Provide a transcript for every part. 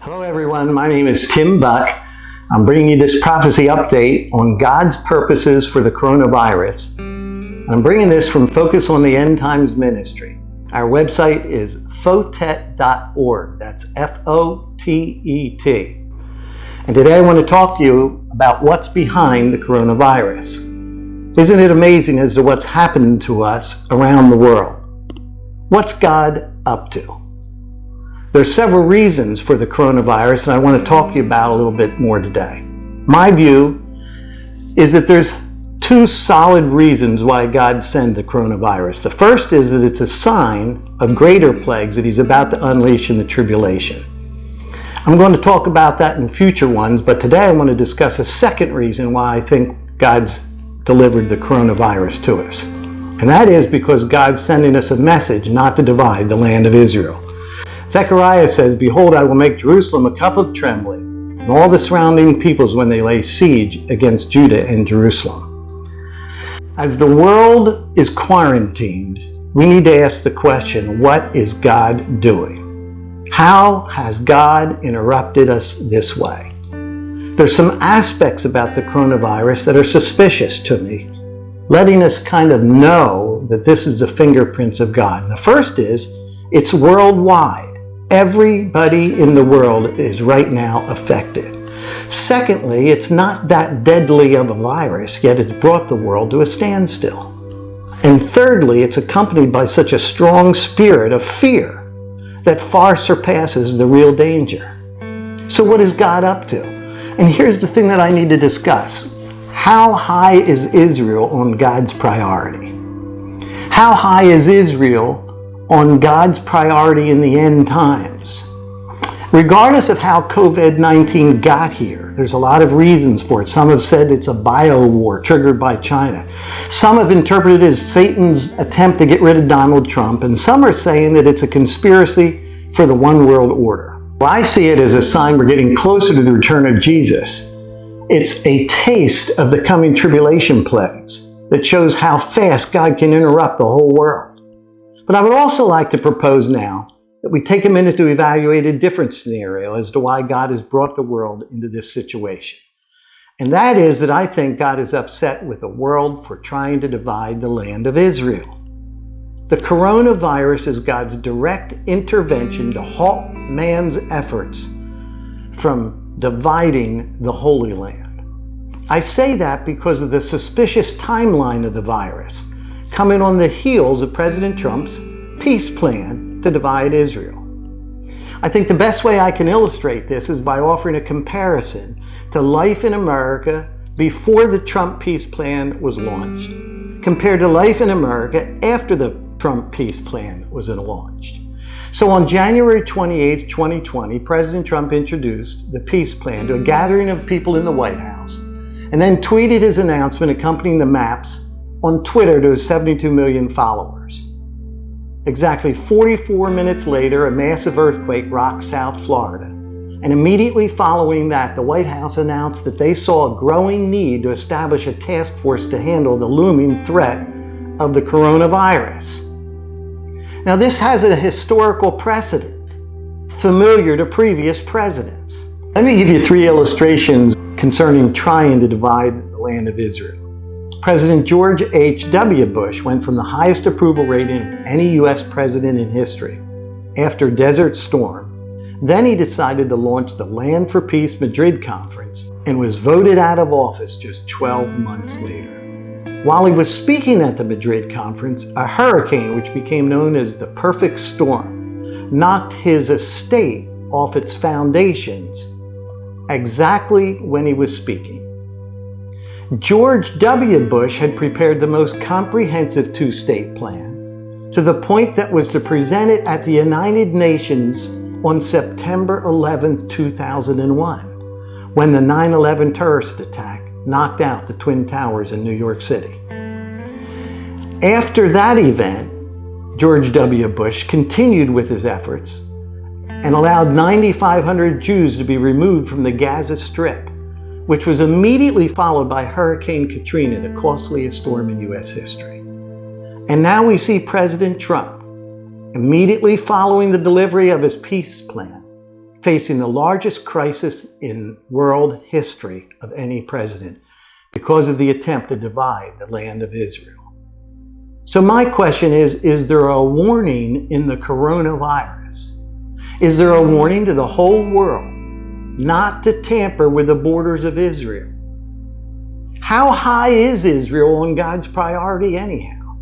Hello everyone, my name is Tim Buck. I'm bringing you this prophecy update on God's purposes for the coronavirus. I'm bringing this from Focus on the End Times Ministry. Our website is fotet.org. That's F-O-T-E-T. And today I want to talk to you about what's behind the coronavirus. Isn't it amazing as to what's happened to us around the world? What's God up to? There's several reasons for the coronavirus, and I want to talk to you about a little bit more today. My view is that there's two solid reasons why God sent the coronavirus. The first is that it's a sign of greater plagues that He's about to unleash in the tribulation. I'm going to talk about that in future ones, but today I want to discuss a second reason why I think God's delivered the coronavirus to us. And that is because God's sending us a message not to divide the land of Israel. Zechariah says, "Behold, I will make Jerusalem a cup of trembling, and all the surrounding peoples when they lay siege against Judah and Jerusalem." As the world is quarantined, we need to ask the question, what is God doing? How has God interrupted us this way? There's some aspects about the coronavirus that are suspicious to me, letting us kind of know that this is the fingerprints of God. And the first is, it's worldwide. Everybody in the world is right now affected. Secondly, it's not that deadly of a virus, yet it's brought the world to a standstill. And thirdly, it's accompanied by such a strong spirit of fear that far surpasses the real danger. So what is God up to? And here's the thing that I need to discuss. How high is Israel on God's priority? How high is Israel on God's priority in the end times? Regardless of how COVID-19 got here, there's a lot of reasons for it. Some have said it's a bio-war triggered by China. Some have interpreted it as Satan's attempt to get rid of Donald Trump, and some are saying that it's a conspiracy for the one world order. Well, I see it as a sign we're getting closer to the return of Jesus. It's a taste of the coming tribulation plagues that shows how fast God can interrupt the whole world. But I would also like to propose now that we take a minute to evaluate a different scenario as to why God has brought the world into this situation. And that is that I think God is upset with the world for trying to divide the land of Israel. The coronavirus is God's direct intervention to halt man's efforts from dividing the Holy Land. I say that because of the suspicious timeline of the virus, coming on the heels of President Trump's peace plan to divide Israel. I think the best way I can illustrate this is by offering a comparison to life in America before the Trump peace plan was launched, compared to life in America after the Trump peace plan was launched. So on January 28, 2020, President Trump introduced the peace plan to a gathering of people in the White House, and then tweeted his announcement accompanying the maps on Twitter to his 72 million followers. Exactly 44 minutes later, a massive earthquake rocked South Florida. And immediately following that, the White House announced that they saw a growing need to establish a task force to handle the looming threat of the coronavirus. Now, this has a historical precedent, familiar to previous presidents. Let me give you three illustrations concerning trying to divide the land of Israel. President George H.W. Bush went from the highest approval rating of any U.S. president in history after Desert Storm. Then he decided to launch the Land for Peace Madrid Conference and was voted out of office just 12 months later. While he was speaking at the Madrid Conference, a hurricane, which became known as the Perfect Storm, knocked his estate off its foundations exactly when he was speaking. George W. Bush had prepared the most comprehensive two-state plan to the point that was to present it at the United Nations on September 11, 2001, when the 9/11 terrorist attack knocked out the Twin Towers in New York City. After that event, George W. Bush continued with his efforts and allowed 9,500 Jews to be removed from the Gaza Strip, which was immediately followed by Hurricane Katrina, the costliest storm in U.S. history. And now we see President Trump, immediately following the delivery of his peace plan, facing the largest crisis in world history of any president because of the attempt to divide the land of Israel. So my question is there a warning in the coronavirus? Is there a warning to the whole world not to tamper with the borders of Israel? How high is Israel on God's priority anyhow?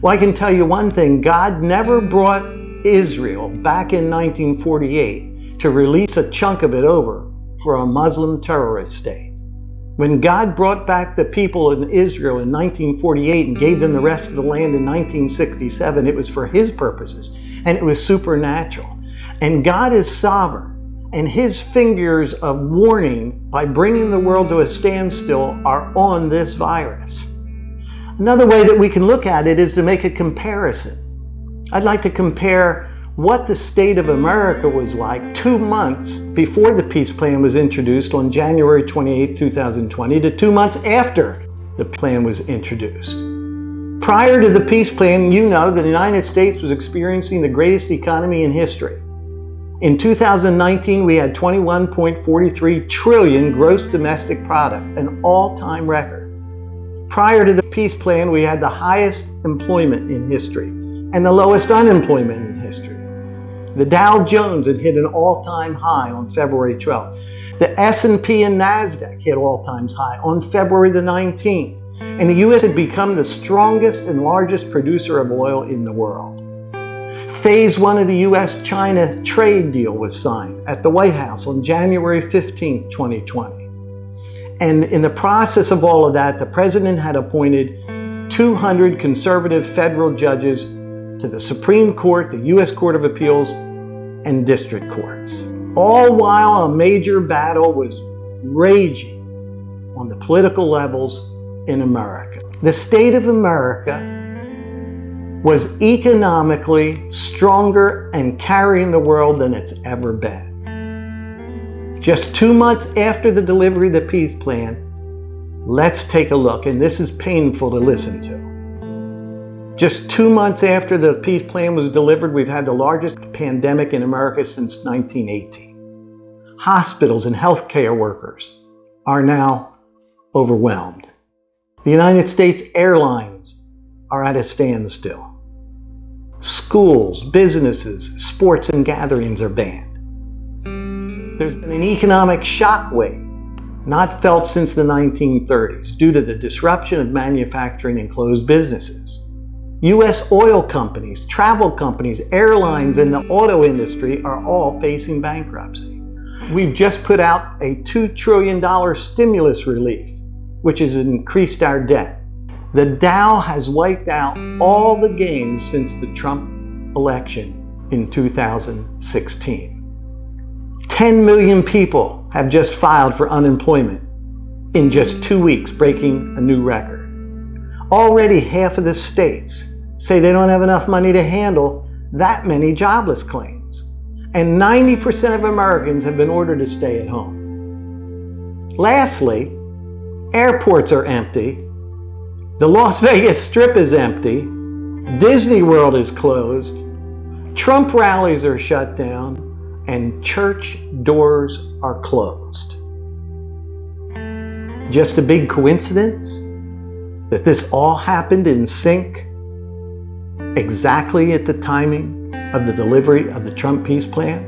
Well, I can tell you one thing. God never brought Israel back in 1948 to release a chunk of it over for a Muslim terrorist state. When God brought back the people in Israel in 1948 and gave them the rest of the land in 1967, it was for His purposes, and it was supernatural. And God is sovereign, and His fingers of warning by bringing the world to a standstill are on this virus. Another way that we can look at it is to make a comparison. I'd like to compare what the state of America was like 2 months before the peace plan was introduced on January 28, 2020, to 2 months after the plan was introduced. Prior to the peace plan, you know that the United States was experiencing the greatest economy in history. In 2019, we had 21.43 trillion gross domestic product, an all-time record. Prior to the peace plan, we had the highest employment in history and the lowest unemployment in history. The Dow Jones had hit an all-time high on February 12th. The S&P and NASDAQ hit all-time high on February the 19th. And the U.S. had become the strongest and largest producer of oil in the world. Phase 1 of the U.S.-China trade deal was signed at the White House on January 15, 2020. And in the process of all of that, the president had appointed 200 conservative federal judges to the Supreme Court, the U.S. Court of Appeals, and district courts. All while a major battle was raging on the political levels in America. The state of America was economically stronger and carrying the world than it's ever been. Just 2 months after the delivery of the peace plan, let's take a look, and this is painful to listen to. Just 2 months after the peace plan was delivered, we've had the largest pandemic in America since 1918. Hospitals and healthcare workers are now overwhelmed. The United States Airlines are at a standstill. Schools, businesses, sports and gatherings are banned. There's been an economic shockwave not felt since the 1930s due to the disruption of manufacturing and closed businesses. U.S. oil companies, travel companies, airlines, and the auto industry are all facing bankruptcy. We've just put out a $2 trillion stimulus relief, which has increased our debt. The Dow has wiped out all the gains since the Trump election in 2016. 10 million people have just filed for unemployment in just 2 weeks, breaking a new record. Already half of the states say they don't have enough money to handle that many jobless claims. And 90% of Americans have been ordered to stay at home. Lastly, airports are empty. The Las Vegas Strip is empty. Disney World is closed. Trump rallies are shut down. And church doors are closed. Just a big coincidence that this all happened in sync exactly at the timing of the delivery of the Trump peace plan?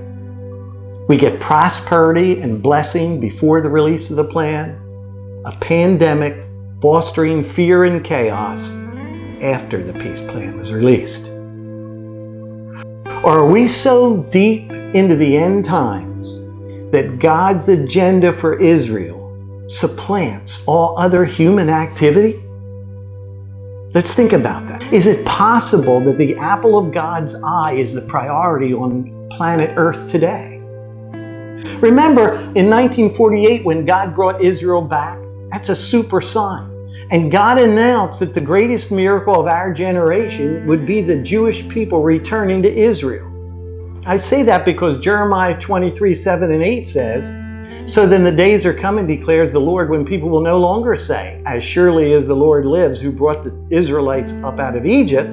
We get prosperity and blessing before the release of the plan, a pandemic fostering fear and chaos after the peace plan was released. Or are we so deep into the end times that God's agenda for Israel supplants all other human activity? Let's think about that. Is it possible that the apple of God's eye is the priority on planet Earth today? Remember, in 1948, when God brought Israel back, that's a super sign. And God announced that the greatest miracle of our generation would be the Jewish people returning to Israel. I say that because Jeremiah 23:7-8 says, "So then the days are coming, declares the Lord, when people will no longer say, as surely as the Lord lives, who brought the Israelites up out of Egypt,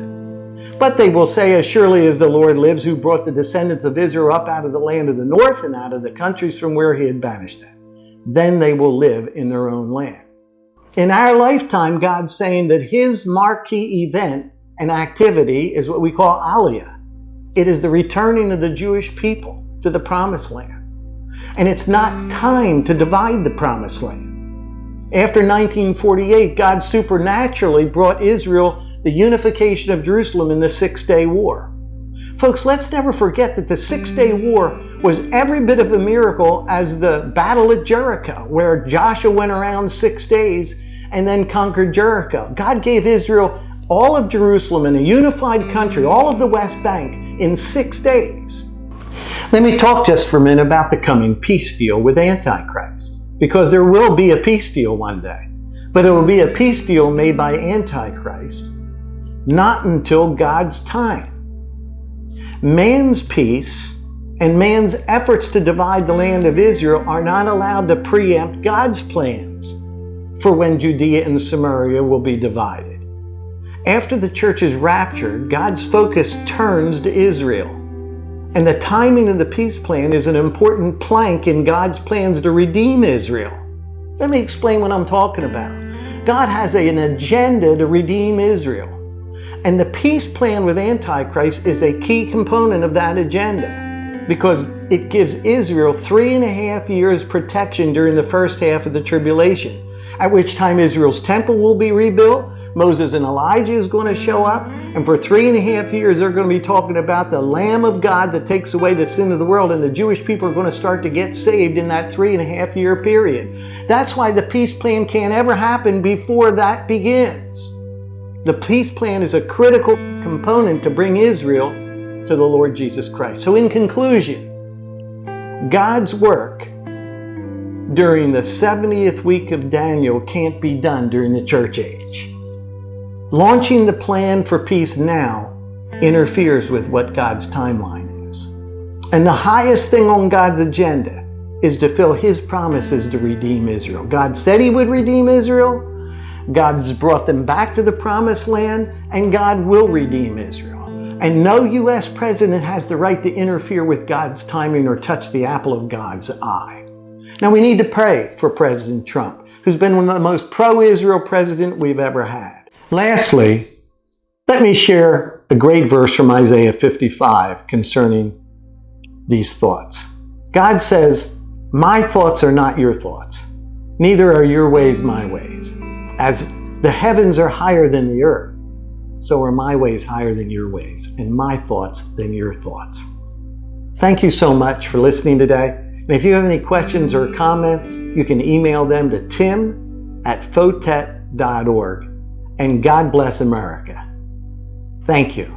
But they will say, as surely as the Lord lives, who brought the descendants of Israel up out of the land of the north and out of the countries from where he had banished them. Then they will live in their own land. In our lifetime, God's saying that his marquee event and activity is what we call Aliyah. It is the returning of the Jewish people to the promised land. And it's not time to divide the promised land. After 1948, God supernaturally brought Israel the unification of Jerusalem in the Six-Day War. Folks, let's never forget that the Six-Day War was every bit of a miracle as the Battle at Jericho, where Joshua went around 6 days and then conquered Jericho. God gave Israel all of Jerusalem in a unified country, all of the West Bank, in 6 days. Let me talk just for a minute about the coming peace deal with Antichrist, because there will be a peace deal one day, but it will be a peace deal made by Antichrist, not until God's time. Man's peace and man's efforts to divide the land of Israel are not allowed to preempt God's plans for when Judea and Samaria will be divided. After the church is raptured, God's focus turns to Israel. And the timing of the peace plan is an important plank in God's plans to redeem Israel. Let me explain what I'm talking about. God has an agenda to redeem Israel. And the peace plan with Antichrist is a key component of that agenda, because it gives Israel 3.5 years protection during the first half of the tribulation, at which time Israel's temple will be rebuilt, Moses and Elijah is going to show up, and for 3.5 years they're going to be talking about the Lamb of God that takes away the sin of the world, and the Jewish people are going to start to get saved in that 3.5 year period. That's why the peace plan can't ever happen before that begins. The peace plan is a critical component to bring Israel to the Lord Jesus Christ. So in conclusion, God's work during the 70th week of Daniel can't be done during the church age. Launching the plan for peace now interferes with what God's timeline is. And the highest thing on God's agenda is to fulfill his promises to redeem Israel. God said he would redeem Israel. God's brought them back to the promised land, and God will redeem Israel. And no U.S. president has the right to interfere with God's timing or touch the apple of God's eye. Now we need to pray for President Trump, who's been one of the most pro-Israel president we've ever had. Lastly, let me share a great verse from Isaiah 55 concerning these thoughts. God says, "My thoughts are not your thoughts, neither are your ways my ways. As the heavens are higher than the earth, so are my ways higher than your ways, and my thoughts than your thoughts." Thank you so much for listening today. And if you have any questions or comments, you can email them to tim@fotet.org. And God bless America. Thank you.